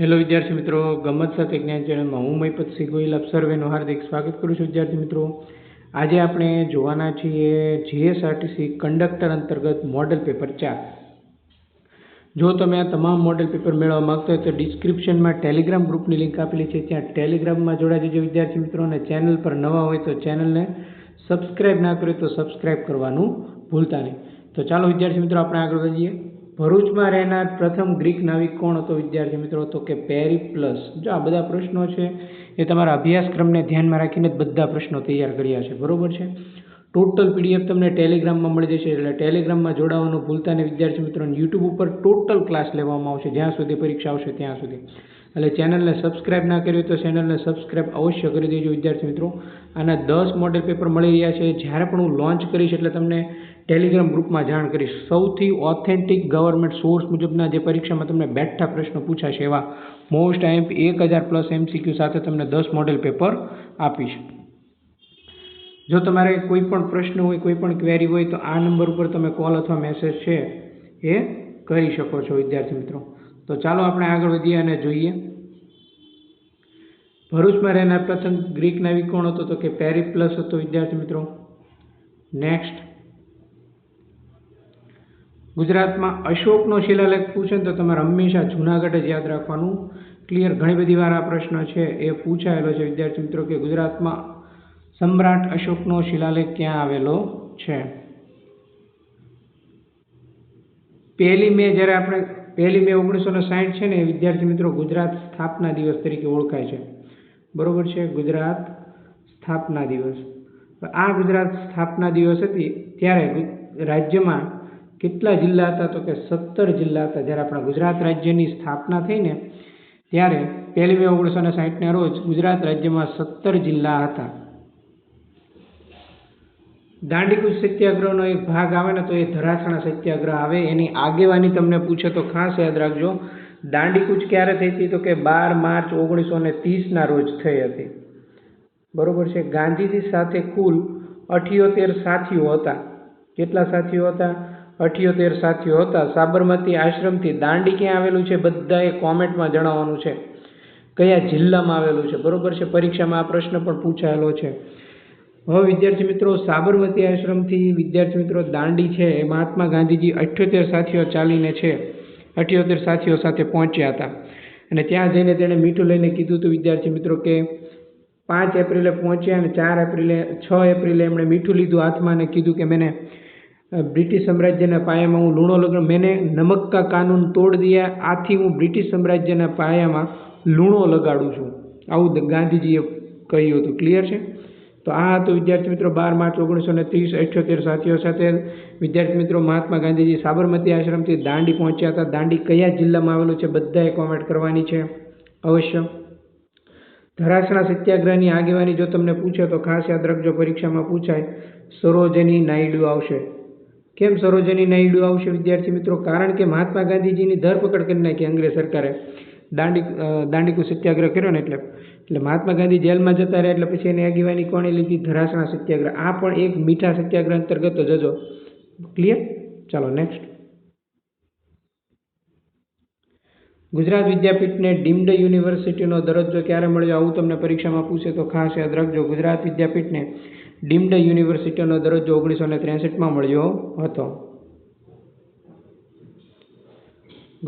Hello વિદ્યાર્થી મિત્રો, ગમત સાથે જ્ઞાન ચેનલમાં હું મહિપતસિંહ ગોહિલ આપ સર્વેનું હાર્દિક સ્વાગત કરું છું. વિદ્યાર્થી મિત્રો, આજે આપણે જોવાના છીએ જીએસઆરટીસી કંડક્ટર અંતર્ગત મોડેલ પેપર 4. જો તમે આ તમામ મોડેલ પેપર મેળવવા માંગતા હોય તો ડિસ્ક્રિપ્શનમાં ટેલિગ્રામ ગ્રુપની લિંક આપેલી છે, ત્યાં ટેલિગ્રામમાં જોડાઈ જજો વિદ્યાર્થી મિત્રો. અને ચેનલ પર નવા હોય તો ચેનલને સબસ્ક્રાઈબ ના કર્યું તો સબસ્ક્રાઈબ કરવાનું ભૂલતા નહીં. તો ચાલો વિદ્યાર્થી મિત્રો, આપણે આગળ વધીએ. ભરૂચમાં રહેનાર પ્રથમ ગ્રીક નાવિક કોણ હતો વિદ્યાર્થી મિત્રો? તો કે પેરિપ્લસ. જો આ બધા પ્રશ્નો છે એ તમારા અભ્યાસક્રમને ધ્યાનમાં રાખીને જ બધા પ્રશ્નો તૈયાર કર્યા છે, બરોબર છે. ટોટલ પીડીએફ તમને ટેલિગ્રામમાં મળી જશે, એટલે ટેલિગ્રામમાં જોડાવાનું ભૂલતા નહીં વિદ્યાર્થી મિત્રો. યુટ્યુબ ઉપર ટોટલ ક્લાસ લેવામાં આવશે જ્યાં સુધી પરીક્ષા આવશે ત્યાં સુધી. એટલે ચેનલને સબસ્ક્રાઇબ ના કર્યું તો ચેનલને સબસ્ક્રાઇબ અવશ્ય કરી દેજો વિદ્યાર્થી મિત્રો. આના 10 મોડેલ પેપર મળી રહ્યા છે. જ્યારે પણ હું લોન્ચ કરીશ એટલે તમને ટેલિગ્રામ ગ્રુપમાં જાણ કરીશ. સૌથી ઓથેન્ટિક ગવર્મેન્ટ સોર્સ મુજબના જે પરીક્ષામાં તમને બેઠા પ્રશ્નો પૂછાશે એવા મોસ્ટ આઈએમપી 1000+ MCQ સાથે તમને 10 મોડેલ પેપર આપીશ. જો તમારે કોઈ પણ પ્રશ્ન હોય, કોઈ પણ ક્વેરી હોય તો આ નંબર ઉપર તમે કોલ અથવા મેસેજ છે એ કરી શકો છો વિદ્યાર્થી મિત્રો. તો ચાલો આપણે આગળ વધીએ અને જોઈએ. ભરૂચમાં રહેનાર પ્રથમ ગ્રીક નાવિક કોણ હતો? તો કે પેરિપ્લસ હતો વિદ્યાર્થી મિત્રો. નેક્સ્ટ, ગુજરાતમાં અશોકનો શિલાલેખ પૂછે તો તમારે હંમેશા જુનાગઢ જ યાદ રાખવાનું. ક્લિયર? ઘણી બધી વાર આ પ્રશ્ન છે એ પૂછાયેલો છે વિદ્યાર્થી મિત્રો કે ગુજરાતમાં સમ્રાટ અશોકનો શિલાલેખ ક્યાં આવેલો છે? 1 મે, જ્યારે આપણે 1 મે 1960 છે ને એ વિદ્યાર્થી મિત્રો ગુજરાત સ્થાપના દિવસ તરીકે ઓળખાય છે, બરોબર છે. ગુજરાત સ્થાપના દિવસ. આ ગુજરાત સ્થાપના દિવસ હતી ત્યારે રાજ્યમાં કેટલા જિલ્લા હતા? તો કે 17 જિલ્લા હતા. જ્યારે આપણા ગુજરાત રાજ્યની સ્થાપના થઈ ને ત્યારે 1 મે 1960ના રોજ ગુજરાત રાજ્યમાં 17 જિલ્લા હતા. દાંડીકૂચ સત્યાગ્રહનો એક ભાગ આવે ને તો એ ધરાસણા સત્યાગ્રહ આવે. એની આગેવાની તમને પૂછે તો ખાસ યાદ રાખજો. દાંડીકૂચ ક્યારે થઈ હતી? તો કે 12 માર્ચ 1930ના રોજ થઈ હતી, બરોબર છે. ગાંધીજી સાથે કુલ 78 સાથીઓ હતા. કેટલા સાથીઓ હતા? 78 સાથીઓ હતા. સાબરમતી આશ્રમથી દાંડી ક્યાં આવેલું છે બધાએ કોમેન્ટમાં જણાવવાનું છે. કયા જિલ્લામાં આવેલું છે, બરોબર છે. પરીક્ષામાં આ પ્રશ્ન પણ પૂછાયેલો છે. હવે વિદ્યાર્થી મિત્રો, સાબરમતી આશ્રમથી વિદ્યાર્થી મિત્રો દાંડી છે એ મહાત્મા ગાંધીજી 78 સાથીઓ ચાલીને છે 78 સાથીઓ સાથે પહોંચ્યા હતા. અને ત્યાં જઈને તેણે મીઠું લઈને કીધું હતું વિદ્યાર્થી મિત્રો કે 5 એપ્રિલે પહોંચ્યા અને 6 એપ્રિલે એમણે મીઠું લીધું હાથમાં અને કીધું કે મેને બ્રિટિશ સામ્રાજ્યના પાયામાં હું લૂણો લગાડું, મેને નમક કા કાનૂન તોડ દિયા, આથી હું બ્રિટિશ સામ્રાજ્યના પાયામાં લૂણો લગાડું છું. આવું ગાંધીજીએ કહ્યું હતું. ક્લિયર છે? તો આ હતું વિદ્યાર્થી મિત્રો 12 માર્ચ 1930 78 સાથીઓ સાથે વિદ્યાર્થી મિત્રો મહાત્મા ગાંધીજી સાબરમતી આશ્રમથી દાંડી પહોંચ્યા હતા. દાંડી કયા જિલ્લામાં આવેલું છે બધાએ કોમેન્ટ કરવાની છે અવશ્ય. ધરાસણા સત્યાગ્રહની આગેવાની જો તમને પૂછે તો ખાસ યાદ રાખજો, પરીક્ષામાં પૂછાય. સરોજની નાયડુ આવશે. કેમ સરોજની નાયડુ આવશે વિદ્યાર્થી મિત્રો? કારણ કે મહાત્મા ગાંધીજીની ધરપકડ કરી નાખી અંગ્રેજ સરકારે. દાંડીકૂચ સત્યાગ્રહ કર્યો ને એટલે મહાત્મા ગાંધી જેલમાં જતા રહ્યા. એટલે પછી એની આગેવાની કોણે લીધી? ધરાસણા સત્યાગ્રહ. આ પણ એક મીઠા સત્યાગ્રહ અંતર્ગત જ હતો. ક્લિયર? ચાલો નેક્સ્ટ. ગુજરાત વિદ્યાપીઠને ડીમ્ડ યુનિવર્સિટીનો દરજ્જો ક્યારે મળ્યો? આવું તમને પરીક્ષામાં પૂછે તો ખાસ યાદ રાખજો. ગુજરાત વિદ્યાપીઠને ડીમ્ડ યુનિવર્સિટીનો દરજ્જો 1963માં મળ્યો હતો.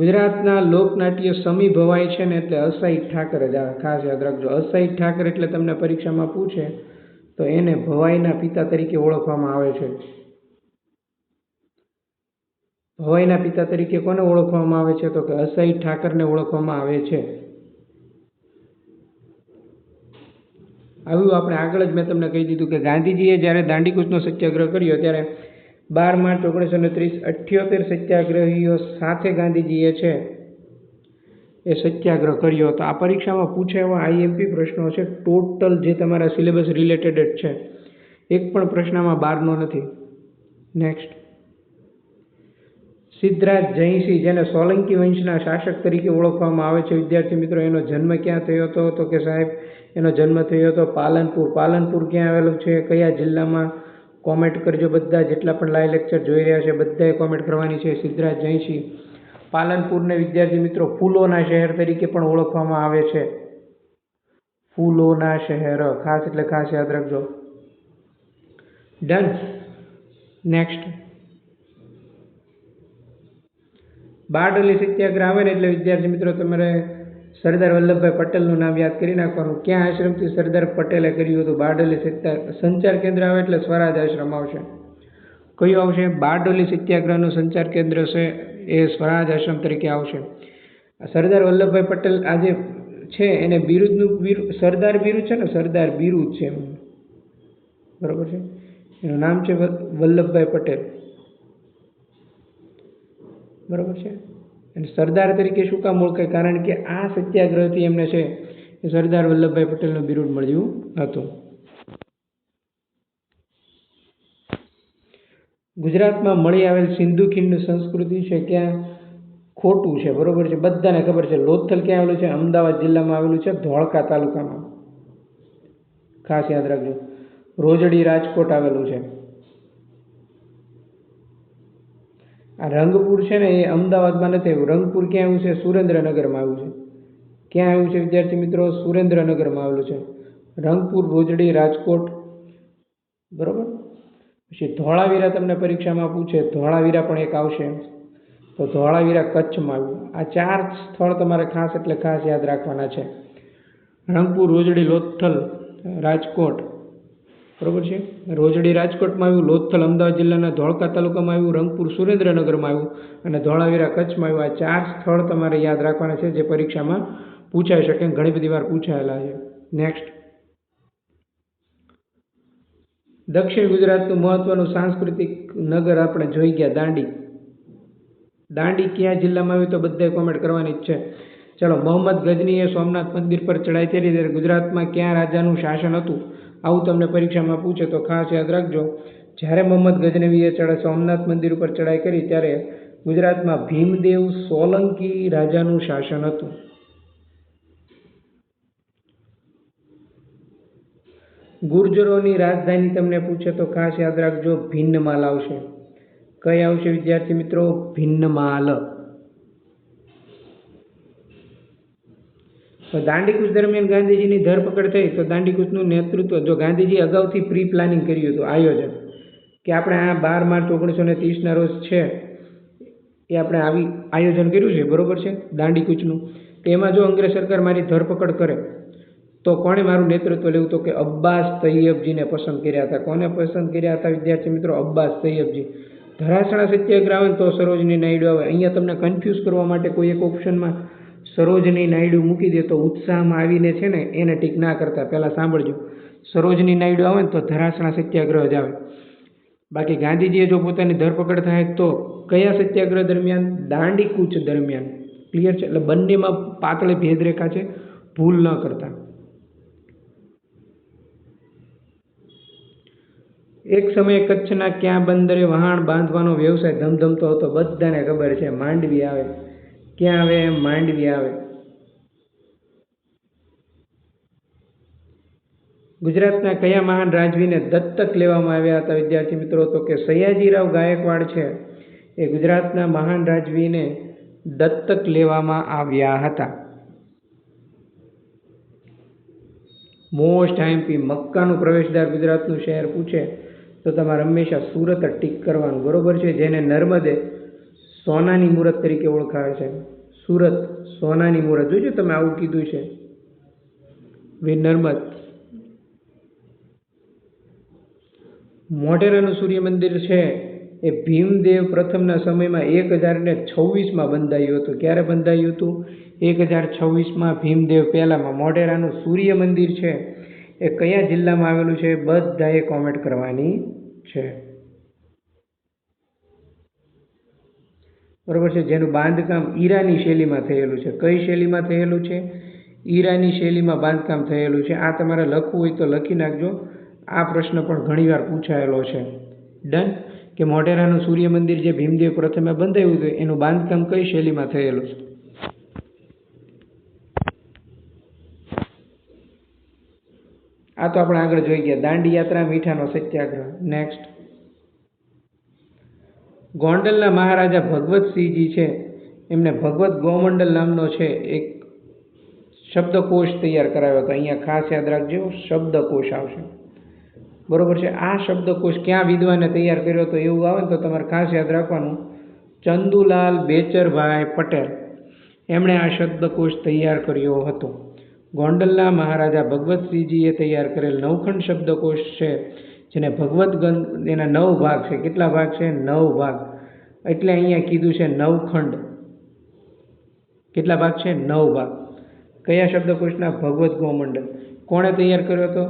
ગુજરાતના લોકનાટ્ય સમી ભવાઈ છે ને એટલે અસાઈ ઠાકર જ આવે, ખાસ યાદ રાખજો. અસાઈ ઠાકર એટલે તમને પરીક્ષામાં પૂછે તો એને ભવાઈના પિતા તરીકે ઓળખવામાં આવે છે. ભવાઈના પિતા તરીકે કોને ઓળખવામાં આવે છે? તો કે અસાઈ ઠાકરને ઓળખવામાં આવે છે. આવ્યું આપણે આગળ જ મેં તમને કહી દીધું કે ગાંધીજીએ જ્યારે દાંડીકૂચનો સત્યાગ્રહ કર્યો ત્યારે 12 માર્ચ 1930 78 સત્યાગ્રહીઓ સાથે ગાંધીજીએ છે એ સત્યાગ્રહ કર્યો હતો. આ પરીક્ષામાં પૂછાય એવા આઈએમપી પ્રશ્નો છે. ટોટલ જે તમારા સિલેબસ રિલેટેડ જ છે, એક પણ પ્રશ્નમાં બહારનો નથી. નેક્સ્ટ, સિદ્ધરાજ જયસિંહ, જેને સોલંકી વંશના શાસક તરીકે ઓળખવામાં આવે છે વિદ્યાર્થી મિત્રો, એનો જન્મ ક્યાં થયો હતો? તો કે સાહેબ એનો જન્મ થયો હતો પાલનપુર. પાલનપુર ક્યાં આવેલું છે? કયા જિલ્લામાં? કોમેન્ટ કરજો બધા. જેટલા પણ લાઈવ લેક્ચર જોઈ રહ્યા છે બધાએ કોમેન્ટ કરવાની છે. સિદ્ધરાજ જયસિંહ પાલનપુરને વિદ્યાર્થી મિત્રો ફૂલોના શહેર તરીકે પણ ઓળખવામાં આવે છે. ફૂલોના શહેર, ખાસ એટલે ખાસ યાદ રાખજો. ડન. નેક્સ્ટ, બારડોલી સત્યાગ્રહ આવે ને એટલે વિદ્યાર્થી મિત્રો તમારે સરદાર વલ્લભભાઈ પટેલનું નામ યાદ કરી નાખવાનું. ક્યાં આશ્રમથી સરદાર પટેલે કર્યું હતું? બારડોલી સંચાર કેન્દ્ર આવે એટલે સ્વરાજ આશ્રમ આવશે. કયું આવશે? બારડોલી સત્યાગ્રહનું સંચાર કેન્દ્ર છે એ સ્વરાજ આશ્રમ તરીકે આવશે. સરદાર વલ્લભભાઈ પટેલ આજે છે એને સરદાર બિરુદ છે ને, સરદાર બિરુદ છે એમનું, બરોબર છે. એનું નામ છે વલ્લભભાઈ પટેલ, બરોબર છે. અને સરદાર તરીકે શું કામ ઓળખાય? કારણ કે આ સત્યાગ્રહથી એમને છે એ સરદાર વલ્લભભાઈ પટેલનું બિરુદ મળ્યું હતું. ગુજરાતમાં મળી આવેલ સિંધુ ખીણની સંસ્કૃતિ છે ક્યાં? ખોટું છે, બરોબર છે. બધાને ખબર છે. લોથલ ક્યાં આવેલું છે? અમદાવાદ જિલ્લામાં આવેલું છે, ધોળકા તાલુકામાં. ખાસ યાદ રાખજો. રોજડી રાજકોટ આવેલું છે. આ રંગપુર છે ને એ અમદાવાદમાં નથી આવ્યું. રંગપુર ક્યાં આવ્યું છે? સુરેન્દ્રનગરમાં આવ્યું છે. ક્યાં આવ્યું છે વિદ્યાર્થી મિત્રો? સુરેન્દ્રનગરમાં આવેલું છે. રંગપુર, રોજડી, રાજકોટ, બરોબર. પછી ધોળાવીરા તમને પરીક્ષામાં પૂછે, ધોળાવીરા પણ એક આવશે. તો ધોળાવીરા કચ્છમાં આવ્યું. આ 4 સ્થળ તમારે ખાસ એટલે ખાસ યાદ રાખવાના છે. રંગપુર, રોજડી, લોથલ, રાજકોટ, બરોબર છે. રોજડી રાજકોટમાં આવ્યું, લોથલ અમદાવાદ જિલ્લાના ધોળકા તાલુકામાં આવ્યું, રંગપુર સુરેન્દ્રનગરમાં આવ્યું અને ધોળાવીરા કચ્છમાં આવ્યું. આ 4 સ્થળ તમારે યાદ રાખવાના છે જે પરીક્ષામાં પૂછાઈ શકે, ઘણી બધી વાર પૂછાયેલા છે. નેક્સ્ટ, દક્ષિણ ગુજરાતનું મહત્વનું સાંસ્કૃતિક નગર આપણે જોઈ ગયા દાંડી. દાંડી કયા જિલ્લામાં આવ્યું? તો બધાએ કોમેન્ટ કરવાની જ છે. ચલો, મોહમ્મદ ગજનીએ સોમનાથ મંદિર પર ચડાઈ કરી ત્યારે ગુજરાતમાં કયા રાજાનું શાસન હતું? આવું તમને પરીક્ષામાં પૂછે તો ખાસ યાદ રાખજો. જ્યારે મોહમ્મદ ગજનવીએ સોમનાથ મંદિર ઉપર ચડાઈ કરી ત્યારે ગુજરાતમાં ભીમદેવ સોલંકી રાજાનું શાસન હતું. ગુર્જરોની રાજધાની તમને પૂછે તો ખાસ યાદ રાખજો, ભિન્નમાલ આવશે. કઈ આવશે વિદ્યાર્થી મિત્રો? ભિન્નમાલ. તો દાંડીકૂચ દરમિયાન ગાંધીજીની ધરપકડ થઈ તો દાંડીકૂચનું નેતૃત્વ, જો ગાંધીજી અગાઉથી પ્રી પ્લાનિંગ કર્યું હતું, આયોજન, કે આપણે આ 12 માર્ચ 1930ના રોજ છે એ આપણે આવી આયોજન કર્યું છે, બરોબર છે, દાંડીકૂચનું. તેમાં જો અંગ્રેજ સરકાર મારી ધરપકડ કરે તો કોણે મારું નેતૃત્વ લેવું? તો કે અબ્બાસ તૈયબજીને પસંદ કર્યા હતા. કોને પસંદ કર્યા હતા વિદ્યાર્થી મિત્રો? અબ્બાસ તૈયબજી. ધરાસણા સત્યાગ્રહ આવે તો સરોજની નાયડુ આવે. અહીંયા તમને કન્ફ્યુઝ કરવા માટે કોઈ એક ઓપ્શનમાં સરોજની નાયડુ મૂકી દે તો ઉત્સાહમાં આવીને છે ને એને ટીક ના કરતા. પહેલાં સાંભળજો, સરોજની નાયડુ આવે ને તો ધરાસણા સત્યાગ્રહ જ આવે. બાકી ગાંધીજીએ જો પોતાની ધરપકડ થાય તો કયા સત્યાગ્રહ દરમિયાન? દાંડીકૂચ દરમિયાન. ક્લિયર છે? એટલે બંનેમાં પાતળી ભેદરેખા છે, ભૂલ ન કરતા. એક સમયે કચ્છના ક્યાં બંદરે વહાણ બાંધવાનો વ્યવસાય ધમધમતો હતો? બધાને ખબર છે, માંડવી આવે. ક્યાં આવે? માંડવી આવે. ગુજરાતના કયા મહાન રાજવીને દત્તક લેવામાં આવ્યા હતા વિદ્યાર્થી મિત્રો? તો કે સયાજીરાવ ગાયકવાડ છે એ ગુજરાતના મહાન રાજવીને દત્તક લેવામાં આવ્યા હતા. મોસ્ટ આઈએમપી, મક્કાનું પ્રવેશદ્વાર ગુજરાતનું શહેર પૂછે તો તમારે હંમેશા સુરત ટીક કરવાનું, બરોબર છે. જેને નર્મદે સોનાની મૂરત તરીકે ઓળખાય છે. સુરત સોનાની મૂરત. જોજો તમે આવું કીધું છે. વીર નર્મદ. મોઢેરાનું સૂર્ય મંદિર છે એ ભીમદેવ પ્રથમના સમયમાં 1026માં બંધાયું હતું. ક્યારે બંધાયું હતું? 1026માં ભીમદેવ પહેલામાં. મોઢેરાનું સૂર્ય મંદિર છે એ કયા જિલ્લામાં આવેલું છે? બધાએ કોમેન્ટ કરવાની છે, બરોબર છે. જેનું બાંધકામ ઈરાની શૈલીમાં થયેલું છે. કઈ શૈલીમાં થયેલું છે? ઈરાની શૈલીમાં બાંધકામ થયેલું છે. આ તમારે લખવું હોય તો લખી નાખજો. આ પ્રશ્ન પણ ઘણીવાર પૂછાયેલો છે. ડન. કે મોઢેરાનું સૂર્ય મંદિર જે ભીમદેવ પ્રથમે બંધાયું હતું એનું બાંધકામ કઈ શૈલીમાં થયેલું છે? આ તો આપણે આગળ જોઈ ગયા. દાંડી યાત્રા, મીઠાનો સત્યાગ્રહ. નેક્સ્ટ, ગોંડલના મહારાજા ભગવતસિંહજી છે એમને ભગવત ગોમંડલ નામનો છે એક શબ્દકોશ તૈયાર કરાવ્યો હતો. અહીંયા ખાસ યાદ રાખજો, શબ્દકોશ આવશે. બરોબર છે. આ શબ્દકોશ ક્યાં વિદ્વાને તૈયાર કર્યો હતો એવું આવે ને તો તમારે ખાસ યાદ રાખવાનું, ચંદુલાલ બેચરભાઈ પટેલ, એમણે આ શબ્દકોશ તૈયાર કર્યો હતો. ગોંડલના મહારાજા ભગવતસિંહજીએ તૈયાર કરેલ નવખંડ શબ્દકોશ છે, જેને ભગવત ગ્રંથ, એના 9 ભાગ છે. કેટલા ભાગ છે? 9 ભાગ. એટલે અહીંયા કીધું છે નવખંડ. કેટલા ભાગ છે? 9 ભાગ. કયા શબ્દકોશના? ભગવત ગોમંડલ. કોણે તૈયાર કર્યો હતો?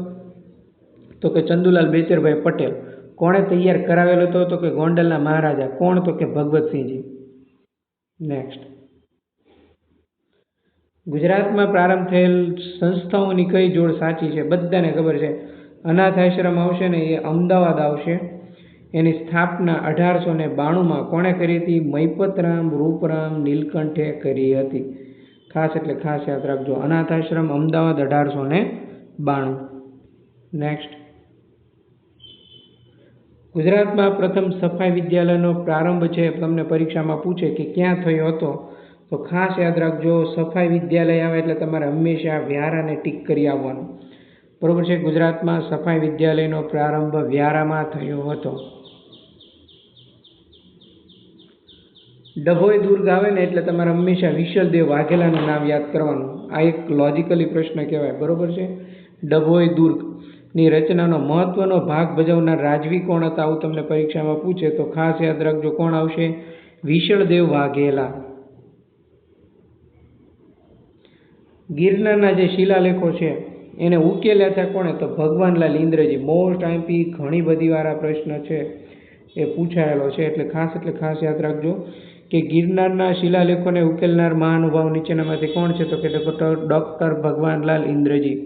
તો કે ચંદુલાલ બેચરભાઈ પટેલ. કોણે તૈયાર કરાવેલો હતો? તો કે ગોંડલના મહારાજા. કોણ? તો કે ભગવતસિંહજી. નેક્સ્ટ, ગુજરાતમાં પ્રારંભ થયેલ સંસ્થાઓની કઈ જોડ સાચી છે? બધાને ખબર છે. અનાથ આશ્રમ આવશે ને એ અમદાવાદ આવશે. એની સ્થાપના 1892માં કોણે કરી હતી? મૈપતરામ રૂપરામ નીલકંઠે કરી હતી. ખાસ એટલે ખાસ યાદ રાખજો, અનાથ આશ્રમ અમદાવાદ 1892. નેક્સ્ટ, ગુજરાતમાં પ્રથમ સફાઈ વિદ્યાલયનો પ્રારંભ છે, તમને પરીક્ષામાં પૂછે કે ક્યાં થયો હતો, તો ખાસ યાદ રાખજો, સફાઈ વિદ્યાલય આવે એટલે તમારે હંમેશા વ્યારાને ટીક કરી આવવાનું. બરોબર છે. ગુજરાતમાં સફાઈ વિદ્યાલયનો પ્રારંભ વ્યારામાં થયો હતો. ડભોઈ દુર્ગ આવે ને એટલે તમારે હંમેશા વિશલદેવ વાઘેલાનું નામ યાદ કરવાનું. આ એક લોજિકલી પ્રશ્ન કહેવાય. બરોબર છે. ડભોઈ દુર્ગની રચનાનો મહત્વનો ભાગ ભજવનાર રાજવી કોણ હતા? આવું તમને પરીક્ષામાં પૂછે તો ખાસ યાદ રાખજો, કોણ આવશે? વિશલદેવ વાઘેલા. ગિરનારના જે શિલાલેખો છે એને ઉકેલ્યા હતા કોણે? તો ભગવાનલાલ ઇન્દ્રજી. મોસ્ટ આઈએમપી ઘણી બધી વાર આ પ્રશ્ન છે એ પૂછાયેલો છે, એટલે ખાસ યાદ રાખજો કે ગિરનારના શિલાલેખોને ઉકેલનાર મહાનુભાવ નીચેનામાંથી કોણ છે? તો કે ડોક્ટર ભગવાનલાલ ઇન્દ્રજી.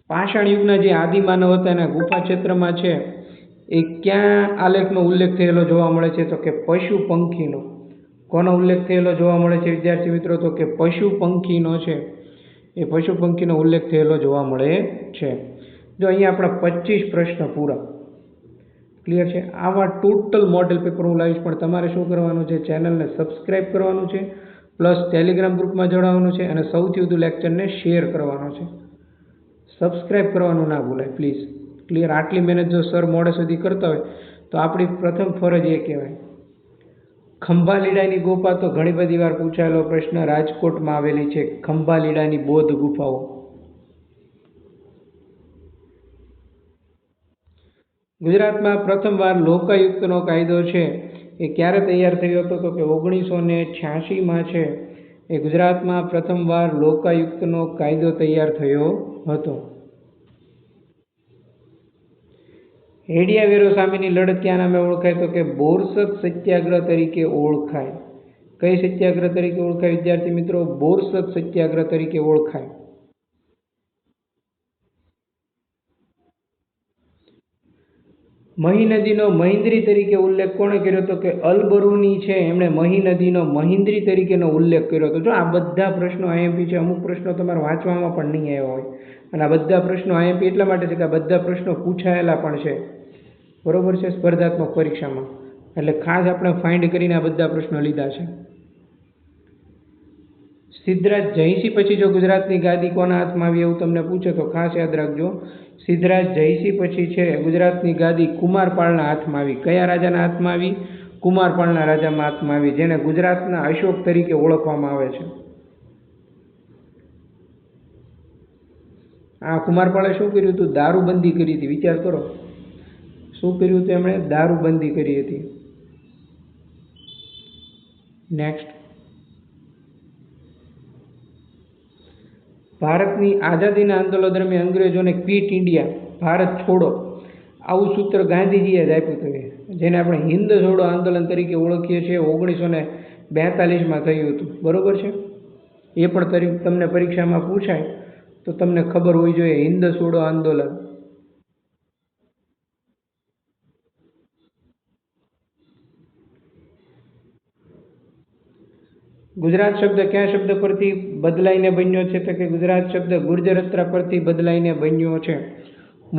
પાષાણ યુગના જે આદિમાનવ હતા એના ગુફા ક્ષેત્રમાં છે એ ક્યાં આલેખનો ઉલ્લેખ થયેલો જોવા મળે છે? તો કે પશુ પંખીનો. કોનો ઉલ્લેખ થયેલો જોવા મળે છે વિદ્યાર્થી મિત્રો? તો કે પશુ પંખીનો છે. એ પશુ પંખીનો ઉલ્લેખ થયેલો જોવા મળે છે. જો અહીંયા આપણા 25 પ્રશ્ન પૂરા. ક્લિયર છે? આવા ટોટલ મોડેલ પેપર હું લાવીશ, પણ તમારે શું કરવાનું છે? ચેનલને સબસ્ક્રાઈબ કરવાનું છે, પ્લસ ટેલિગ્રામ ગ્રુપમાં જોડાવાનું છે, અને સૌથી વધુ લેક્ચરને શેર કરવાનો છે. સબસ્ક્રાઈબ કરવાનું ના ભૂલાય પ્લીઝ. ક્લિયર? આટલી મહેનત જો સર મોડે સુધી કરતા હોય તો આપણી પ્રથમ ફરજ એ કહેવાય. ખંભાલીડાની ગુફા તો ઘણી બધી વાર પૂછાયેલો પ્રશ્ન, રાજકોટમાં આવેલી છે ખંભાલીડાની બૌદ્ધ ગુફાઓ. ગુજરાતમાં પ્રથમવાર લોકાયુક્તનો કાયદો છે એ ક્યારે તૈયાર થયો હતો? તો કે 1986માં છે એ ગુજરાતમાં પ્રથમવાર લોકાયુક્તનો કાયદો તૈયાર થયો હતો. હેડિયા વેરો સામેની લડત ક્યાં નામે ઓળખાય? તો કે બોરસદ સત્યાગ્રહ તરીકે ઓળખાય. કઈ સત્યાગ્રહ તરીકે ઓળખાય વિદ્યાર્થી મિત્રો? બોરસદ સત્યાગ્રહ તરીકે ઓળખાય. મહી નદીનો મહિન્દ્રી તરીકે ઉલ્લેખ કોણે કર્યો હતો? કે અલબરુની છે એમણે મહી નદીનો મહિન્દ્રી તરીકેનો ઉલ્લેખ કર્યો હતો. જો આ બધા પ્રશ્નો આઈએમપી છે, અમુક પ્રશ્નો તમારે વાંચવામાં પણ નહીં આવ્યા હોય, અને આ બધા પ્રશ્નો આઈએમપી એટલા માટે છે કે આ બધા પ્રશ્નો પૂછાયેલા પણ છે. બરોબર છે? સ્પર્ધાત્મક પરીક્ષામાં. એટલે ખાસ આપણે ફાઇન્ડ કરીને આ બધા પ્રશ્નો લીધા છે. સિદ્ધરાજ જયસિંહ પછી જો ગુજરાતની ગાદી કોના હાથમાં આવી એવું તમને પૂછે તો ખાસ યાદ રાખજો, સિદ્ધરાજ જયસિંહ પછી છે ગુજરાતની ગાદી કુમારપાળના હાથમાં આવી. કયા રાજાના હાથમાં આવી? કુમારપાળના રાજાના હાથમાં આવી, જેને ગુજરાતના અશોક તરીકે ઓળખવામાં આવે છે. આ કુમારપાળે શું કર્યું હતું? દારૂબંધી કરી હતી. વિચાર કરો, શું કર્યું હતું એમણે? દારૂબંધી કરી હતી. નેક્સ્ટ, ભારતની આઝાદીના આંદોલન દરમિયાન અંગ્રેજોને ક્વિટ ઇન્ડિયા, ભારત છોડો, આવું સૂત્ર ગાંધીજીએ જ આપ્યું હતું, જેને આપણે હિન્દ છોડો આંદોલન તરીકે ઓળખીએ છીએ. 1942માં થયું હતું. બરોબર છે? એ પણ તમને પરીક્ષામાં પૂછાય તો તમને ખબર હોવી જોઈએ. હિન્દ છોડો આંદોલન. ગુજરાત શબ્દ કયા શબ્દ પરથી બદલાઈને બન્યો છે? તો કે ગુજરાત શબ્દ ગુર્જરત્રા પરથી બદલાઈને બન્યો છે.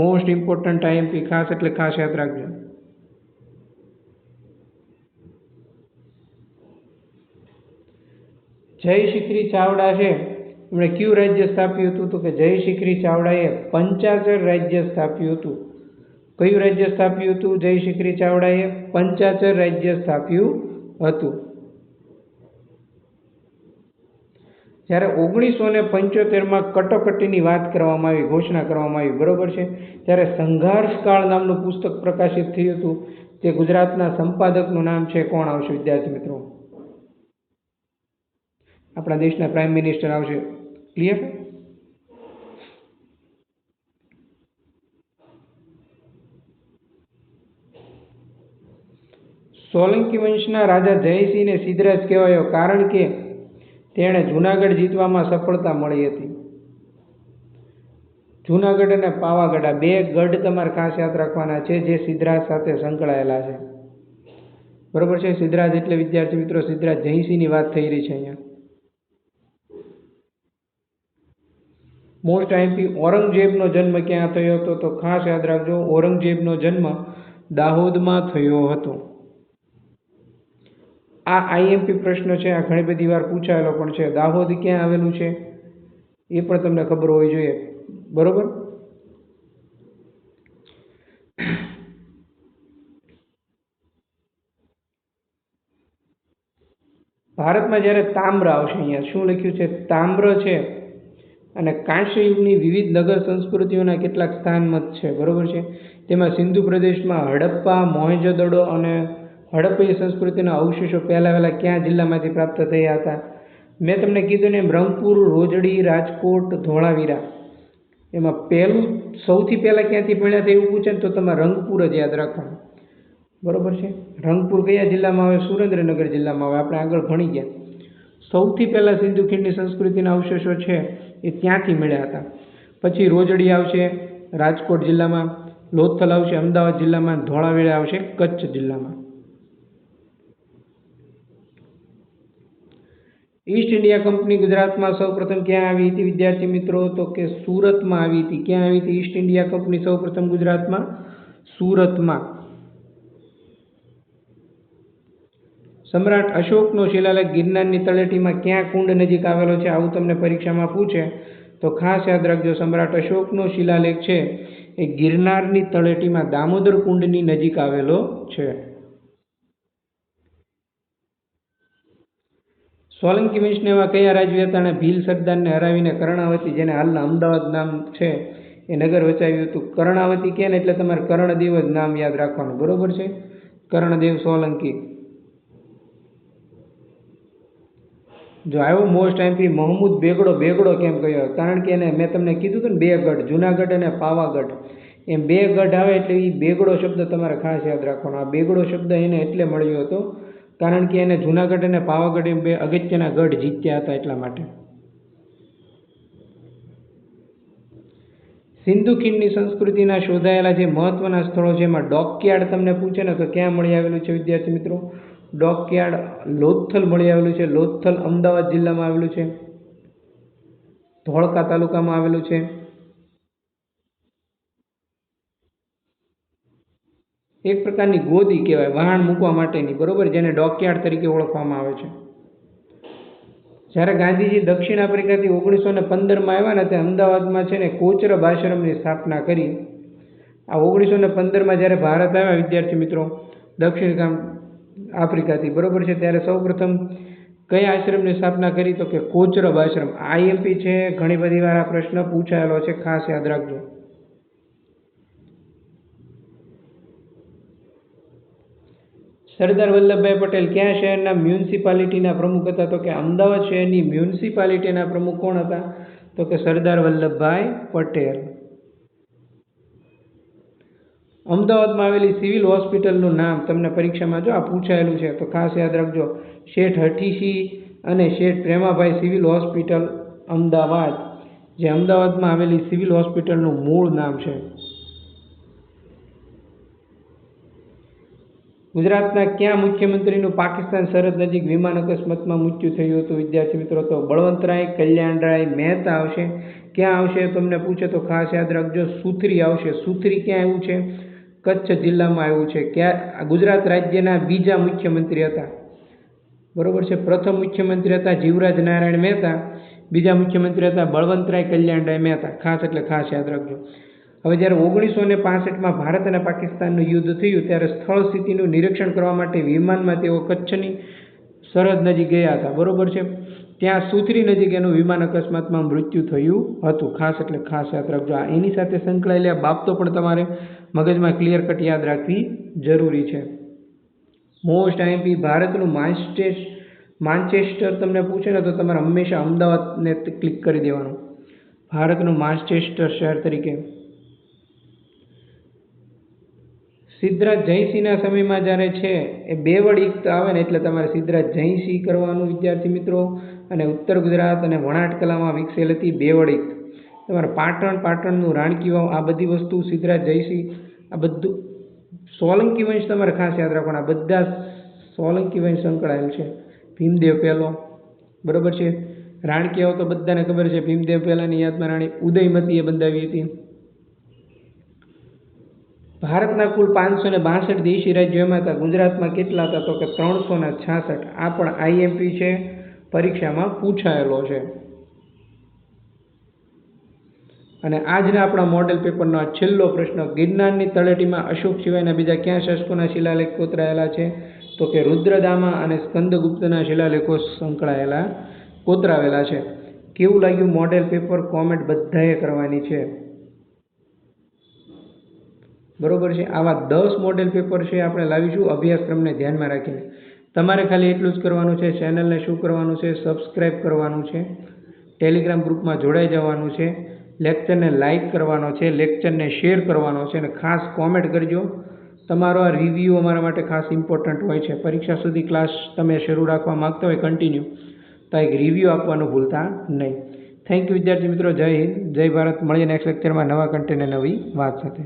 મોસ્ટ ઇમ્પોર્ટન્ટ આઈએમપી, ખાસ એટલે ખાસ યાદ રાખજો. જય શિખરી ચાવડા છે એમણે કયું રાજ્ય સ્થાપ્યું હતું? તો કે જય શિખરી ચાવડાએ પંચાચર રાજ્ય સ્થાપ્યું હતું. કયું રાજ્ય સ્થાપ્યું હતું? જય શિખરી ચાવડાએ પંચાચર રાજ્ય સ્થાપ્યું હતું. જ્યારે 1975માં કટોકટીની વાત કરવામાં આવી, ઘોષણા કરવામાં આવી, બરોબર છે, ત્યારે સંઘર્ષકાળ નામનું પુસ્તક પ્રકાશિત થયું હતું. તે ગુજરાતના સંપાદકનું નામ છે, કોણ આવશે વિદ્યાર્થી મિત્રો? આપણા દેશના પ્રાઇમ મિનિસ્ટર આવશે. ક્લિયર? સોલંકી વંશના રાજા જયસિંહને સિદ્ધરાજ કહેવાયો કારણ કે તેણે જૂનાગઢ જીતવામાં સફળતા મળી હતી. જૂનાગઢ અને પાવાગઢ આ બે ગઢ તમારે ખાસ યાદ રાખવાના છે જે સિદ્ધરાજ સાથે સંકળાયેલા છે. બરોબર છે. સિદ્ધરાજ એટલે વિદ્યાર્થી મિત્રો સિદ્ધરાજ જયસિંહની વાત થઈ રહી છે અહીંયા. મોસ્ટ આઈએમપી ઔરંગઝેબનો જન્મ ક્યાં થયો હતો? તો ખાસ યાદ રાખજો, ઔરંગઝેબનો જન્મ દાહોદમાં થયો હતો. આ આઈએમપી પ્રશ્ન છે, આ ઘણી બધી વાર પૂછાયેલો પણ છે. દાહોદ ક્યાં આવેલું છે એ પણ તમને ખબર હોવી જોઈએ. બરોબર. ભારતમાં જ્યારે તામ્ર આવશે, અહીંયા શું લખ્યું છે? તામ્ર છે અને કાંસ્ય યુગની વિવિધ નગર સંસ્કૃતિઓના કેટલાક સ્થાનમત છે. બરોબર છે. તેમાં સિંધુ પ્રદેશમાં હડપ્પા, મોહેંજો-દડો અને હડપ્પીય સંસ્કૃતિના અવશેષો પહેલા કયા જિલ્લામાંથી પ્રાપ્ત થયા હતા? મેં તમને કીધું ને એમ રંગપુર, રોજડી, રાજકોટ, ધોળાવીરા. એમાં પહેલું સૌથી પહેલાં ક્યાંથી ભણ્યા હતા એવું પૂછે ને તો તમારે રંગપુર જ યાદ રાખવાનું. બરોબર છે. રંગપુર કયા જિલ્લામાં આવે? સુરેન્દ્રનગર જિલ્લામાં આવે. આપણે આગળ ભણી ગયા. સૌથી પહેલાં સિંધુ ખીણની સંસ્કૃતિના અવશેષો છે એ ત્યાંથી મળ્યા હતા. પછી રોજડી આવશે રાજકોટ જિલ્લામાં, લોથલ આવશે અમદાવાદ જિલ્લામાં, ધોળાવીરા આવશે કચ્છ જિલ્લામાં. ઈસ્ટ ઇન્ડિયા કંપની ગુજરાતમાં સૌપ્રથમ ક્યાં આવી હતી વિદ્યાર્થી મિત્રો? તો કે સુરતમાં આવી હતી. ક્યાં આવી હતી ઈસ્ટ ઇન્ડિયા કંપની સૌપ્રથમ ગુજરાતમાં? સુરતમાં. સમ્રાટ અશોકનો શિલાલેખ ગિરનારની તળેટીમાં ક્યાં કુંડ નજીક આવેલો છે? આવું તમને પરીક્ષામાં પૂછે તો ખાસ યાદ રાખજો, સમ્રાટ અશોકનો શિલાલેખ છે એ ગિરનારની તળેટીમાં દામોદર કુંડની નજીક આવેલો છે. સોલંકી વંશના એવા કયા રાજવી ભીલ સરદારને હરાવીને કર્ણાવતી, જેને હાલના અમદાવાદ નામ છે, એ નગર વચાવ્યું હતું? કર્ણાવતી કે ને એટલે તમારે કર્ણદેવ જ નામ યાદ રાખવાનું. બરોબર છે. કર્ણદેવ સોલંકી. જો આવ્યો મોસ્ટ આઈએમપી મહમૂદ બેગડો. બેગડો કેમ કહ્યો? કારણ કે એને મેં તમને કીધું હતું ને બે ગઢ, જુનાગઢ અને પાવાગઢ, એમ બે ગઢ આવે એટલે એ બેગડો શબ્દ તમારે ખાસ યાદ રાખવાનો. આ બેગડો શબ્દ એને એટલે મળ્યો હતો કારણ કે એને જુનાગઢ અને પાવાગઢ એમ બે અગત્યના ગઢ જીત્યા હતા એટલા માટે. સિંધુ ખીણની સંસ્કૃતિના શોધાયેલા જે મહત્વના સ્થળો છે એમાં ડોકયાર્ડ તમને પૂછે ને તો ક્યાં મળી આવેલું છે વિદ્યાર્થી મિત્રો? ડોકયાર્ડ લોથલ મળી આવેલું છે. લોથલ અમદાવાદ જિલ્લામાં આવેલું છે, ધોળકા તાલુકામાં આવેલું છે. એક પ્રકારની ગોદી કહેવાય વહાણ મૂકવા માટેની, બરોબર, જેને ડોકયાર્ડ તરીકે ઓળખવામાં આવે છે. જ્યારે ગાંધીજી દક્ષિણ આફ્રિકાથી 1915માં આવ્યા ને તે અમદાવાદમાં છે ને કોચરબ આશ્રમની સ્થાપના કરી. આ 1915માં જ્યારે ભારત આવ્યા વિદ્યાર્થી મિત્રો દક્ષિણ આફ્રિકાથી, બરોબર છે, ત્યારે સૌપ્રથમ કયા આશ્રમની સ્થાપના કરી? તો કે કોચરબ આશ્રમ. આઈએમપી છે, ઘણી બધી વાર આ પ્રશ્ન પૂછાયેલો છે, ખાસ યાદ રાખજો. સરદાર વલ્લભભાઈ પટેલ કયા શહેરના મ્યુનિસિપાલિટીના પ્રમુખ હતા? તો કે અમદાવાદ શહેરની મ્યુનિસિપાલિટીના પ્રમુખ કોણ હતા? તો કે સરદાર વલ્લભભાઈ પટેલ. અમદાવાદમાં આવેલી સિવિલ હોસ્પિટલનું નામ તમને પરીક્ષામાં જો આ પૂછાયેલું છે તો ખાસ યાદ રાખજો, શેઠ હઠીસિંહ અને શેઠ પ્રેમાભાઈ સિવિલ હોસ્પિટલ અમદાવાદ, જે અમદાવાદમાં આવેલી સિવિલ હોસ્પિટલનું મૂળ નામ છે. ગુજરાતના કયા મુખ્યમંત્રીનું પાકિસ્તાન સરહદ નજીક વિમાન અકસ્માતમાં મૃત્યુ થયું હતું વિદ્યાર્થી મિત્રો? તો બળવંતરાય કલ્યાણરાય મહેતા આવશે. ક્યાં આવશે તમને પૂછે તો ખાસ યાદ રાખજો, સુથરી આવશે. સુથરી ક્યાં આવ્યું છે? કચ્છ જિલ્લામાં આવ્યું છે. ગુજરાત રાજ્યના બીજા મુખ્યમંત્રી હતા. બરોબર છે. પ્રથમ મુખ્યમંત્રી હતા જીવરાજ નારાયણ મહેતા, બીજા મુખ્યમંત્રી હતા બળવંતરાય કલ્યાણરાય મહેતા. ખાસ એટલે ખાસ યાદ રાખજો. હવે જ્યારે 1965માં ભારત અને પાકિસ્તાનનું યુદ્ધ થયું ત્યારે સ્થળ સ્થિતિનું નિરીક્ષણ કરવા માટે વિમાનમાં તેઓ કચ્છની સરહદ નજીક ગયા હતા. બરોબર છે. ત્યાં સુથરી નજીક એનું વિમાન અકસ્માતમાં મૃત્યુ થયું હતું. ખાસ એટલે ખાસ યાદ રાખજો. એની સાથે સંકળાયેલી આ બાબતો પણ તમારે મગજમાં ક્લિયર કટ યાદ રાખવી જરૂરી છે. મોસ્ટ આઈએમપી ભારતનું માન્ચેસ્ટર તમને પૂછે ને તો તમારે હંમેશા અમદાવાદને ક્લિક કરી દેવાનું ભારતનું માન્ચેસ્ટર શહેર તરીકે. સિદ્ધરાજ જયસિંહના સમયમાં જ્યારે છે એ બેવડ ઇક્ત આવે ને એટલે તમારે સિદ્ધરાજ જયસિંહ કરવાનું વિદ્યાર્થી મિત્રો. અને ઉત્તર ગુજરાત અને વણાટ કલામાં વિકસેલ હતી બેવડ ઇક્ત. તમારે પાટણનું રાણકી વાવ આ બધી વસ્તુ સિદ્ધરાજ જયસિંહ આ બધું. સોલંકી વંશ તમારે ખાસ યાદ રાખવાના, બધા સોલંકી વંશ સંકળાયેલ છે. ભીમદેવ પહેલો, બરોબર છે. રાણકી વાવ તો બધાને ખબર છે, ભીમદેવ પહેલાની યાદમાં રાણી ઉદયમતીએ બંધાવી હતી. ભારતના કુલ 562 દેશી રાજ્યો એમાં હતા. ગુજરાતમાં કેટલા હતા તો કે 366. આ પણ આઈએમપી છે, પરીક્ષામાં પૂછાયેલો છે. અને આજના આપણા મોડેલ પેપરનો છેલ્લો પ્રશ્ન, ગિરનારની તળેટીમાં અશોક સિવાયના બીજા ક્યાં શાસકોના શિલાલેખ કોતરાયેલા છે તો કે રુદ્રદામા અને સ્કંદગુપ્તના શિલાલેખો કોતરાવેલા છે. કેવું લાગ્યું મોડેલ પેપર? કોમેન્ટ બધાએ કરવાની છે. બરોબર છે. આવા 10 મોડેલ પેપર છે આપણે લાવીશું અભ્યાસક્રમને ધ્યાનમાં રાખીને. તમારે ખાલી એટલું જ કરવાનું છે, ચેનલને શું કરવાનું છે, સબસ્ક્રાઈબ કરવાનું છે, ટેલિગ્રામ ગ્રુપમાં જોડાઈ જવાનું છે, લેક્ચરને લાઇક કરવાનો છે, લેક્ચરને શેર કરવાનો છે અને ખાસ કોમેન્ટ કરજો. તમારો આ રિવ્યૂ અમારા માટે ખાસ ઇમ્પોર્ટન્ટ હોય છે. પરીક્ષા સુધી ક્લાસ તમે શરૂ રાખવા માગતા હોય કન્ટિન્યુ તો એક રિવ્યૂ આપવાનું ભૂલતા નહીં. થેન્ક યુ વિદ્યાર્થી મિત્રો. જય હિન્દ, જય ભારત. મળીએ નેક્સ્ટ લેક્ચરમાં નવા કન્ટેન્ટ અને નવી વાત સાથે.